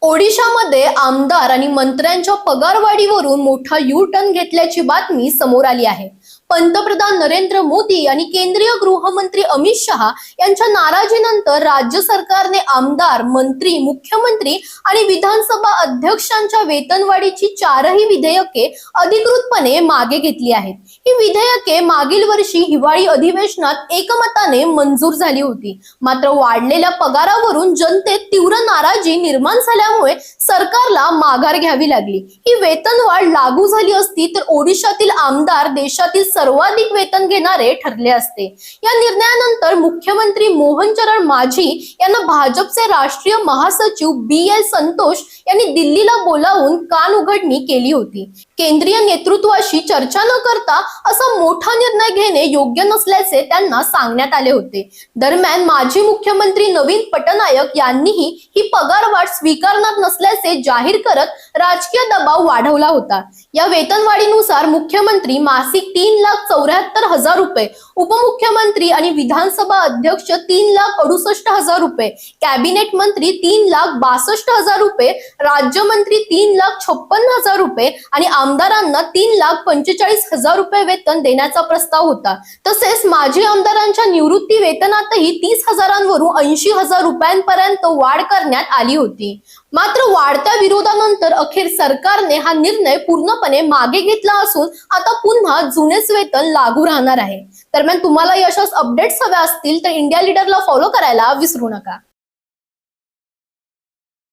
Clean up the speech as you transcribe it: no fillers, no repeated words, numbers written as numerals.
ओडिशामध्ये आमदार आणि मंत्र्यांच्या पगारवाढीवरून मोठा यू टर्न घेतल्याची बातमी समोर आली आहे। पंतप्रधान नरेंद्र मोदी आणि केंद्रीय गृहमंत्री अमित शहा यांच्या नाराजीनंतर राज्य सरकारने आमदार, मंत्री, मुख्यमंत्री आणि विधानसभा अध्यक्षांच्या वेतनवाढीची चारही विधेयके अधिकृतपणे मागे घेतली आहेत। ही विधेयके मागील वर्षी हिवाळी अधिवेशनात एकमताने मंजूर झाली होती। मात्र वाढलेल्या पगारावरून जनतेत तीव्र नाराजी निर्माण झाल्यामुळे सरकारला माघार घ्यावी लागली। ही वेतनवाढ लागू झाली असती तर ओडिशातील आमदार देशातील सर्वाधिक वेतन घेणारे ठरले असते। या निर्णयानंतर मुख्यमंत्री मोहन चरण माझी यांना भाजपचे राष्ट्रीय महासचिव BL संतोष यांनी दिल्लीला बोलावून कानउघडणी केली होती। केंद्रीय नेतृत्वाशी चर्चा न करता असा मोठा निर्णय घेणे योग्य नसल्याचे त्यांना सांगण्यात आले होते। दरम्यान माजी मुख्यमंत्री नवीन पटनायक यांनीही ही पगारवाढ स्वीकारणार नसल्याचे जाहीर करत राजकीय दबाव वाढवला होता। या वेतनवाढीनुसार मुख्यमंत्री मासिक 3,74,000 रुपये, उपमुख्यमंत्री आणि विधानसभा अध्यक्ष 3,68,000 रुपये, कॅबिनेट मंत्री 3,62,000 रुपये, राज्यमंत्री 3,56,000 रुपये आणि आमदारांना 3,45,000 रुपये वेतन देण्याचा प्रस्ताव होता। तसेच माजी आमदारांच्या निवृत्ती वेतनातही 30,000वरून 80,000 रुपयांपर्यंत वाढ करण्यात आली होती। मात्र वाढत्या विरोधानंतर अखेर सरकारने हा निर्णय पूर्णपणे मागे घेतला असून आता पुन्हा जुनेच वेतन लागू राहणार आहे। दरम्यान तुम्हाला अशाच अपडेट्स हव्या असतील तर इंडिया लीडरला फॉलो करायला विसरू नका।